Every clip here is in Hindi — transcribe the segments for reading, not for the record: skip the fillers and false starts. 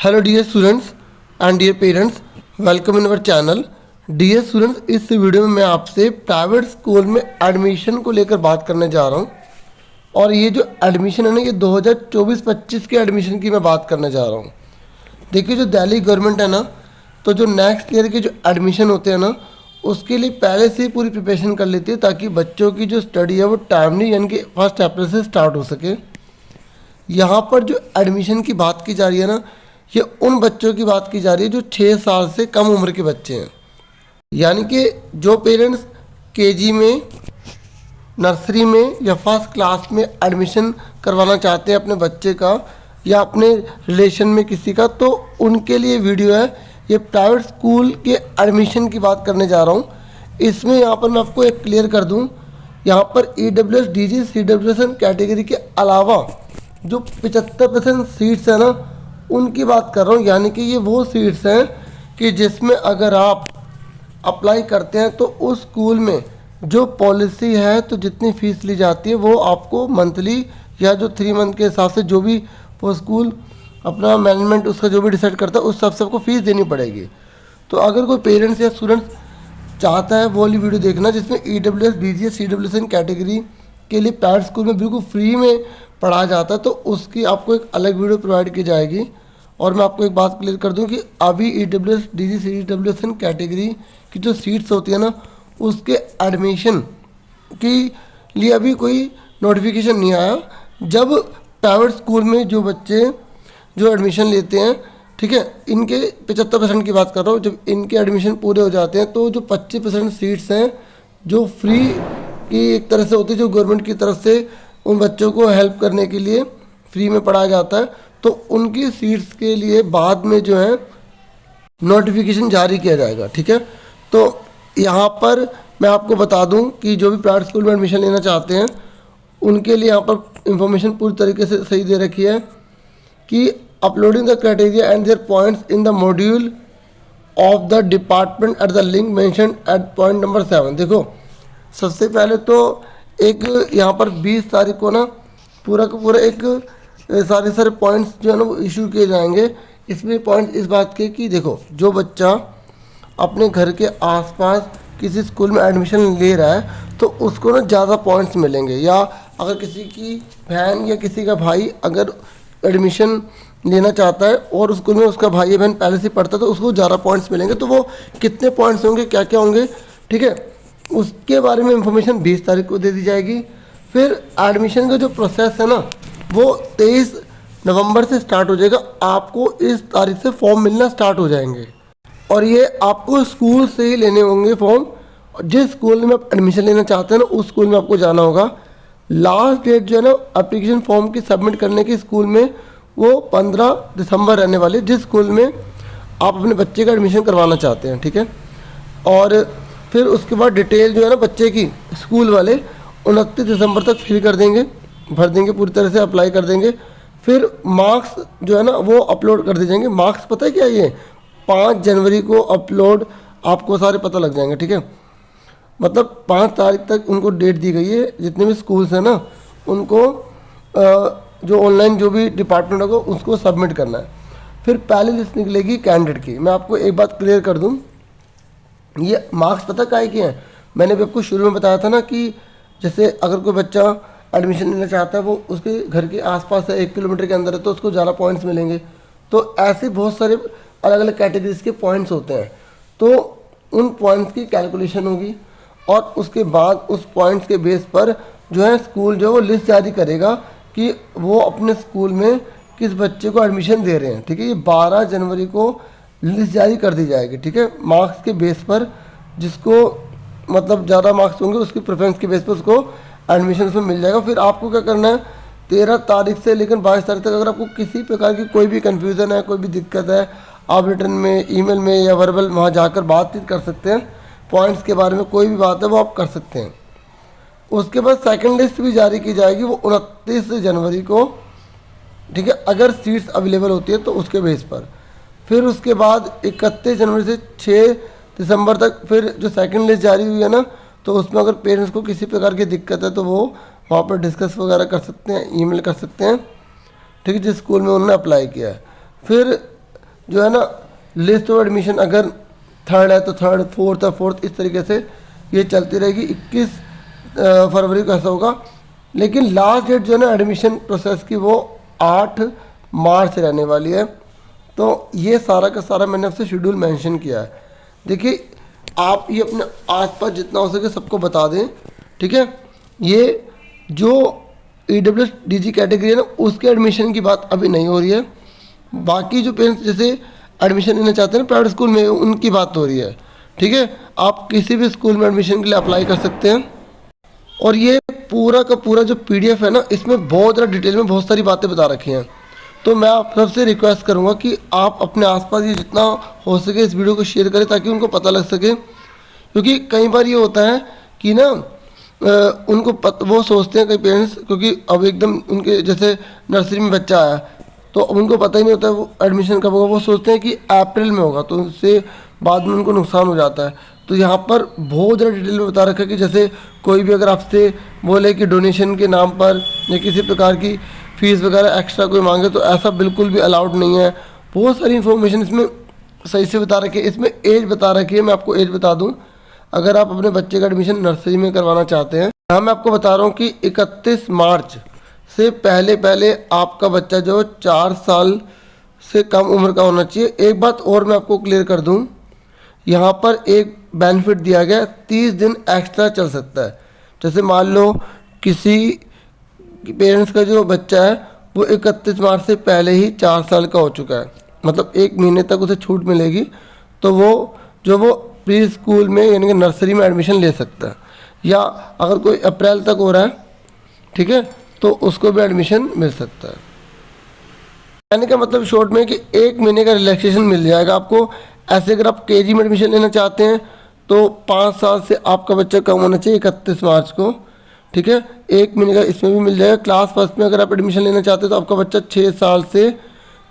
Hello dear students and dear parents, welcome in our channel. Dear students, इस वीडियो में मैं आपसे प्राइवेट स्कूल में एडमिशन को लेकर बात करने जा रहा हूं। और ये जो एडमिशन है ना, ये 2024-25 के एडमिशन की मैं बात करने जा रहा हूं। देखिए, जो दिल्ली गवर्नमेंट है ना, तो जो नेक्स्ट ईयर के जो एडमिशन होते हैं ना, उसके लिए पहले से ही पूरी प्रिपरेशन कर लेती है, ताकि बच्चों की जो स्टडी है वो टाइमली यानी कि फर्स्ट अप्रैल से स्टार्ट हो सके। यहाँ पर जो एडमिशन की बात की जा रही है ना, ये उन बच्चों की बात की जा रही है जो 6 साल से कम उम्र के बच्चे हैं। यानी कि जो पेरेंट्स केजी में, नर्सरी में या फर्स्ट क्लास में एडमिशन करवाना चाहते हैं अपने बच्चे का या अपने रिलेशन में किसी का, तो उनके लिए वीडियो है। ये प्राइवेट स्कूल के एडमिशन की बात करने जा रहा हूँ। इसमें यहाँ पर मैं आपको एक क्लियर कर दूँ, यहाँ पर EWS DG CWSN कैटेगरी के अलावा जो 75% सीट्स हैं ना, उनकी बात कर रहा हूँ। यानी कि ये वो सीट्स हैं कि जिसमें अगर आप अप्लाई करते हैं तो उस स्कूल में जो पॉलिसी है, तो जितनी फ़ीस ली जाती है वो आपको मंथली या जो 3 मंथ के हिसाब से जो भी वो स्कूल अपना मैनेजमेंट उसका जो भी डिसाइड करता है, उस हिसाब से आपको फ़ीस देनी पड़ेगी। तो अगर कोई पेरेंट्स या स्टूडेंट्स चाहता है वो वाली वीडियो देखना, जिसमें EWS DG CWSN कैटेगरी के लिए प्राइवेट स्कूल में बिल्कुल फ्री में पढ़ाया जाता है, तो उसकी आपको एक अलग वीडियो प्रोवाइड की जाएगी। और मैं आपको एक बात क्लियर कर दूं कि अभी EWS DG CWSN कैटेगरी की जो सीट्स होती है ना, उसके एडमिशन के लिए अभी कोई नोटिफिकेशन नहीं आया। जब प्राइवेट स्कूल में जो बच्चे जो एडमिशन लेते हैं, ठीक है, इनके 75% की बात कर रहा हूँ, जब इनके एडमिशन पूरे हो जाते हैं तो जो 25% सीट्स हैं जो फ्री की एक तरह से होती है, जो गवर्नमेंट की तरफ से उन बच्चों को हेल्प करने के लिए फ्री में पढ़ाया जाता है, तो उनकी सीट्स के लिए बाद में जो है नोटिफिकेशन जारी किया जाएगा। ठीक है, तो यहाँ पर मैं आपको बता दूं कि जो भी प्राइवेट स्कूल में एडमिशन लेना चाहते हैं उनके लिए यहाँ पर इंफॉर्मेशन पूरी तरीके से सही दे रखी है कि uploading the criteria and their points in the module of the department at the link mention at point number 7। देखो, सबसे पहले तो एक यहाँ पर 20 तारीख को ना पूरा का पूरा एक सारे पॉइंट्स जो है ना वो इशू किए जाएंगे। इसमें पॉइंट इस बात के कि देखो, जो बच्चा अपने घर के आसपास किसी स्कूल में एडमिशन ले रहा है तो उसको ना ज़्यादा पॉइंट्स मिलेंगे, या अगर किसी की बहन या किसी का भाई अगर एडमिशन लेना चाहता है और उस स्कूल में उसका भाई या बहन पहले से पढ़ता है तो उसको ज़्यादा पॉइंट्स मिलेंगे। तो वो कितने पॉइंट्स होंगे, क्या क्या होंगे, ठीक है, उसके बारे में इंफॉर्मेशन 20 तारीख को दे दी जाएगी। फिर एडमिशन का जो प्रोसेस है ना, वो 23 नवंबर से स्टार्ट हो जाएगा। आपको इस तारीख से फॉर्म मिलना स्टार्ट हो जाएंगे और ये आपको स्कूल से ही लेने होंगे फॉर्म। जिस स्कूल में आप एडमिशन लेना चाहते हैं ना, उस स्कूल में आपको जाना होगा। लास्ट डेट जो है ना एप्लीकेशन फॉर्म की सबमिट करने की स्कूल में, वो 15 दिसंबर रहने वाली, जिस स्कूल में आप अपने बच्चे का एडमिशन करवाना चाहते हैं। ठीक है, और फिर उसके बाद डिटेल जो है ना बच्चे की स्कूल वाले 29 दिसंबर तक फिल कर देंगे, भर देंगे, पूरी तरह से अप्लाई कर देंगे। फिर मार्क्स जो है ना वो अपलोड कर दिए जाएंगे। मार्क्स पता है क्या, ये 5 जनवरी को अपलोड आपको सारे पता लग जाएंगे। ठीक है, मतलब 5 तारीख तक उनको डेट दी गई है। जितने भी स्कूल्स हैं ना, उनको जो ऑनलाइन जो भी डिपार्टमेंट होगा उसको सबमिट करना है। फिर पहली लिस्ट निकलेगी कैंडिडेट की। मैं आपको एक बात क्लियर कर दूँ, ये मार्क्स पता काहे के हैं, मैंने भी आपको शुरू में बताया था ना कि जैसे अगर कोई बच्चा एडमिशन लेना चाहता है, वो उसके घर के आसपास है, 1 किलोमीटर के अंदर है, तो उसको ज़्यादा पॉइंट्स मिलेंगे। तो ऐसे बहुत सारे अलग अलग कैटेगरीज के पॉइंट्स होते हैं, तो उन पॉइंट्स की कैलकुलेशन होगी और उसके बाद उस पॉइंट्स के बेस पर जो है स्कूल जो है वो लिस्ट जारी करेगा कि वो अपने स्कूल में किस बच्चे को एडमिशन दे रहे हैं। ठीक है, ये 12 जनवरी को लिस्ट जारी कर दी जाएगी। ठीक है, मार्क्स के बेस पर जिसको मतलब ज़्यादा मार्क्स होंगे उसकी प्रेफरेंस के बेस पर उसको एडमिशन उसमें मिल जाएगा। फिर आपको क्या करना है, 13 तारीख से लेकर 22 तारीख तक अगर आपको किसी प्रकार की कोई भी कन्फ्यूज़न है, कोई भी दिक्कत है, आप रिटर्न में, ईमेल में या वर्बल वहाँ जाकर बातचीत कर सकते हैं। पॉइंट्स के बारे में कोई भी बात है वो आप कर सकते हैं। उसके बाद सेकंड लिस्ट भी जारी की जाएगी, वो 29 जनवरी को। ठीक है, अगर सीट्स अवेलेबल होती है तो उसके बेस पर। फिर उसके बाद 31 जनवरी से 6 दिसंबर तक फिर जो सेकंड लिस्ट जारी हुई है ना, तो उसमें अगर पेरेंट्स को किसी प्रकार की दिक्कत है तो वो वहाँ पर डिस्कस वगैरह कर सकते हैं, ईमेल कर सकते हैं। ठीक है, जिस स्कूल में उन्होंने अप्लाई किया है। फिर जो है ना लिस्ट ऑफ एडमिशन अगर थर्ड है तो थर्ड, फोर्थ है फोर्थ, इस तरीके से ये चलती रहेगी। 21 फरवरी को ऐसा होगा, लेकिन लास्ट डेट जो है ना एडमिशन प्रोसेस की वो 8 मार्च से रहने वाली है। तो ये सारा का सारा मैंने आपसे शेड्यूल मेंशन किया है। देखिए आप ये अपने आसपास जितना हो सके सबको बता दें, ठीक है। ये जो EWS DG कैटेगरी है ना उसके एडमिशन की बात अभी नहीं हो रही है। बाकी जो पेरेंट्स जैसे एडमिशन लेना चाहते हैं ना प्राइवेट स्कूल में, उनकी बात हो रही है, ठीक है। आप किसी भी स्कूल में एडमिशन के लिए अप्लाई कर सकते हैं। और ये पूरा का पूरा जो PDF है ना, इसमें बहुत ज़्यादा डिटेल में बहुत सारी बातें बता रखी हैं। तो मैं आप सबसे रिक्वेस्ट करूँगा कि आप अपने आसपास ये जितना हो सके इस वीडियो को शेयर करें ताकि उनको पता लग सके। क्योंकि कई बार ये होता है कि ना उनको वो सोचते हैं कई पेरेंट्स, क्योंकि अब एकदम उनके जैसे नर्सरी में बच्चा आया तो उनको पता ही नहीं होता वो एडमिशन कब होगा। वो सोचते हैं कि अप्रैल में होगा, तो उससे बाद में उनको नुकसान हो जाता है। तो यहाँ पर बहुत ज़्यादा डिटेल में बता रखा है कि जैसे कोई भी अगर आपसे बोले कि डोनेशन के नाम पर या किसी प्रकार की फ़ीस वगैरह एक्स्ट्रा कोई मांगे तो ऐसा बिल्कुल भी अलाउड नहीं है। बहुत सारी इन्फॉर्मेशन इसमें सही से बता रखी है। इसमें एज बता रखी है, मैं आपको एज बता दूँ। अगर आप अपने बच्चे का एडमिशन नर्सरी में करवाना चाहते हैं, यहाँ मैं आपको बता रहा हूँ कि 31 मार्च से पहले पहले आपका बच्चा जो 4 साल से कम उम्र का होना चाहिए। एक बात और मैं आपको क्लियर कर दूँ, यहाँ पर एक बेनिफिट दिया गया है, 30 दिन एक्स्ट्रा चल सकता है। जैसे मान लो किसी पेरेंट्स का जो बच्चा है वो 31 मार्च से पहले ही 4 साल का हो चुका है, मतलब 1 महीने तक उसे छूट मिलेगी, तो वो प्री स्कूल में यानी कि नर्सरी में एडमिशन ले सकता है। या अगर कोई अप्रैल तक हो रहा है, ठीक है, तो उसको भी एडमिशन मिल सकता है। कहने का मतलब शॉर्ट में कि 1 महीने का रिलैक्सेशन मिल जाएगा आपको। ऐसे अगर आप KG में एडमिशन लेना चाहते हैं तो 5 साल से आपका बच्चा कम होना चाहिए 31 मार्च को, ठीक है। 1 महीने का इसमें भी मिल जाएगा। क्लास फर्स्ट में अगर आप एडमिशन लेना चाहते हैं तो आपका बच्चा 6 साल से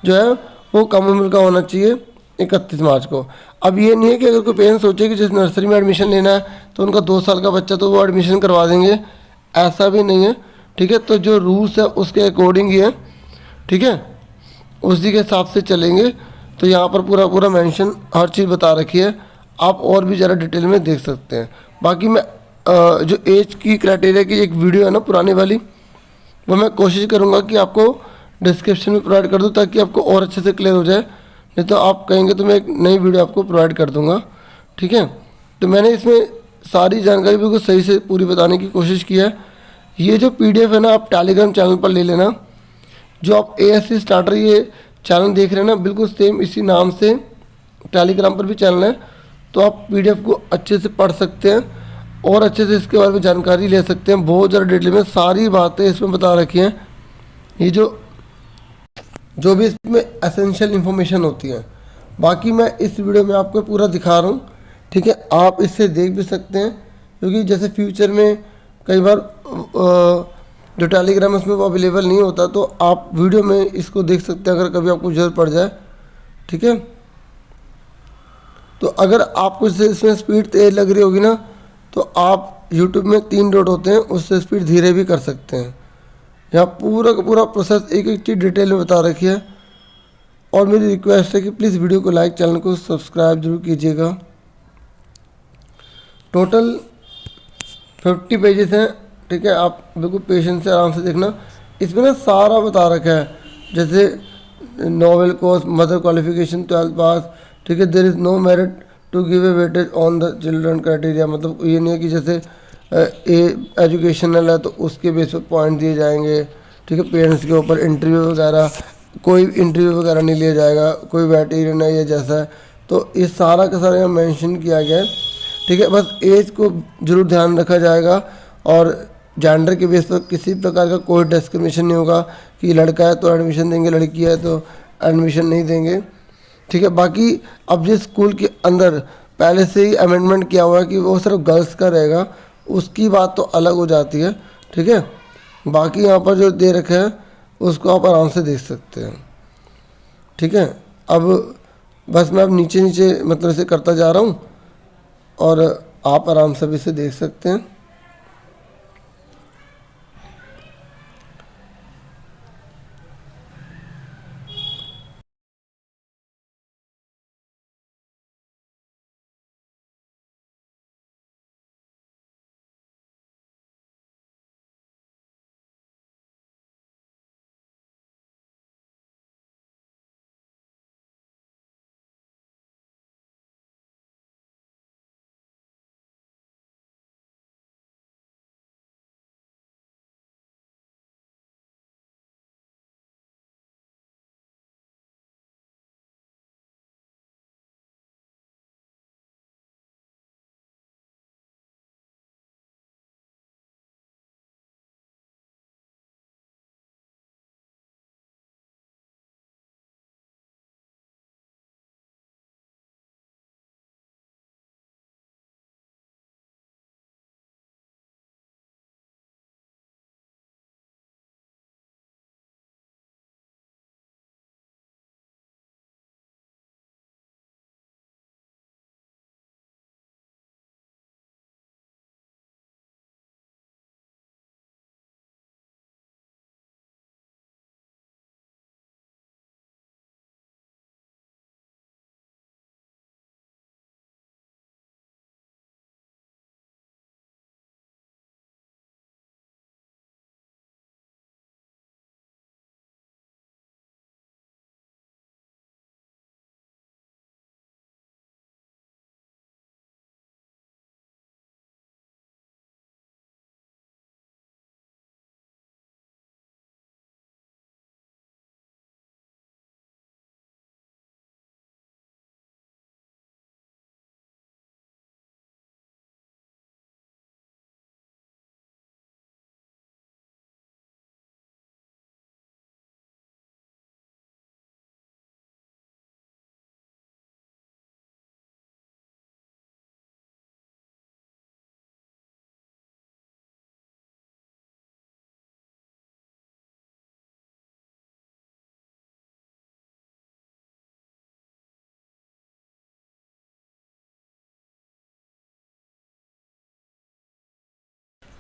जो है वो कम उम्र का होना चाहिए 31 मार्च को। अब ये नहीं है कि अगर कोई पेरेंट्स सोचे कि जिस नर्सरी में एडमिशन लेना है तो उनका 2 साल का बच्चा तो वो एडमिशन करवा देंगे, ऐसा भी नहीं है, ठीक है। तो जो रूल्स है उसके अकॉर्डिंग ही है, ठीक है, उसी के हिसाब से चलेंगे। तो यहाँ पर पूरा पूरा मेंशन हर चीज़ बता रखी है, आप और भी ज़्यादा डिटेल में देख सकते हैं। बाकी मैं जो एज की क्राइटेरिया की एक वीडियो है ना पुरानी वाली, वो मैं कोशिश करूँगा कि आपको डिस्क्रिप्शन में प्रोवाइड कर दूँ ताकि आपको और अच्छे से क्लियर हो जाए। नहीं तो आप कहेंगे तो मैं एक नई वीडियो आपको प्रोवाइड कर दूँगा, ठीक है। तो मैंने इसमें सारी जानकारी बिल्कुल सही से पूरी बताने की कोशिश की है। ये जो PDF है ना आप टेलीग्राम चैनल पर ले लेना। जो आप ASC स्टार्टर ये चैनल देख रहे हैं ना, बिल्कुल सेम इसी नाम से टेलीग्राम पर भी चैनल है। तो आप PDF को अच्छे से पढ़ सकते हैं और अच्छे से इसके बारे में जानकारी ले सकते हैं। बहुत ज़्यादा डिटेल में सारी बातें इसमें बता रखी हैं। ये जो भी इसमें एसेंशियल इन्फॉर्मेशन होती है, बाकी मैं इस वीडियो में आपको पूरा दिखा रहा हूँ, ठीक है। आप इससे देख भी सकते हैं, क्योंकि जैसे फ्यूचर में कई बार जो टेलीग्राम उसमें वो अवेलेबल नहीं होता, तो आप वीडियो में इसको देख सकते हैं अगर कभी आपको ज़रूरत पड़ जाए, ठीक है। तो अगर आपको इसमें स्पीड तेज लग रही होगी ना, तो आप यूट्यूब में 3 डॉट होते हैं, उससे स्पीड धीरे भी कर सकते हैं। यहाँ पूरा का पूरा प्रोसेस एक एक चीज़ डिटेल में बता रखी है। और मेरी रिक्वेस्ट है कि प्लीज़ वीडियो को लाइक, चैनल को सब्सक्राइब जरूर कीजिएगा। टोटल 50 पेजेस हैं, ठीक है। आप बिल्कुल पेशेंस से आराम से देखना। इसमें ना सारा बता रखा है, जैसे novel course, mother qualification 12th pass, ठीक है। There is no merit to give a weightage on the children criteria, मतलब ये नहीं है कि जैसे एजुकेशनल है तो उसके बेस पर पॉइंट दिए जाएंगे, ठीक है। पेरेंट्स के ऊपर इंटरव्यू वगैरह, कोई इंटरव्यू वगैरह नहीं लिया जाएगा, कोई वेटेरियन है ये जैसा है। तो ये सारा का सारा यहाँ मेंशन किया गया है, ठीक है। बस एज को जरूर ध्यान रखा जाएगा और जेंडर के बेस पर किसी प्रकार का कोई डिस्क्रिमिनेशन नहीं होगा कि लड़का है तो एडमिशन देंगे, लड़की है तो एडमिशन नहीं देंगे, ठीक है। बाकी अब जिस स्कूल के अंदर पहले से ही अमेंडमेंट किया हुआ है कि वो सिर्फ गर्ल्स का रहेगा, उसकी बात तो अलग हो जाती है, ठीक है। बाकी यहाँ पर जो दे रखा है उसको आप आराम से देख सकते हैं, ठीक है। अब बस मैं अब नीचे नीचे मतलब इसे करता जा रहा हूँ और आप आराम से भी इसे देख सकते हैं।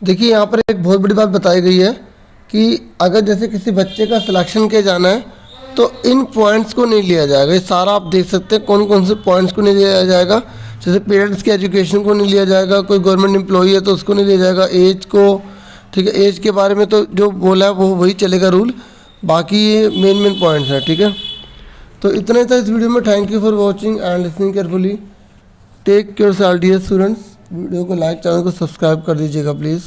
देखिए यहाँ पर एक बहुत बड़ी बात बताई गई है कि अगर जैसे किसी बच्चे का सिलेक्शन किया जाना है तो इन पॉइंट्स को नहीं लिया जाएगा। ये सारा आप देख सकते हैं कौन कौन से पॉइंट्स को नहीं लिया जाएगा। जैसे पेरेंट्स की एजुकेशन को नहीं लिया जाएगा, कोई गवर्नमेंट एम्प्लॉई है तो उसको नहीं लिया जाएगा, एज को, ठीक है, एज के बारे में तो जो बोला है वो वही चलेगा रूल, बाकी ये मेन पॉइंट्स हैं, ठीक है। तो इतना ही था इस वीडियो में। Thank you for watching and listening carefully. Take care all dear students. Video को लाइक, चैनल को सब्सक्राइब कर दीजिएगा प्लीज़।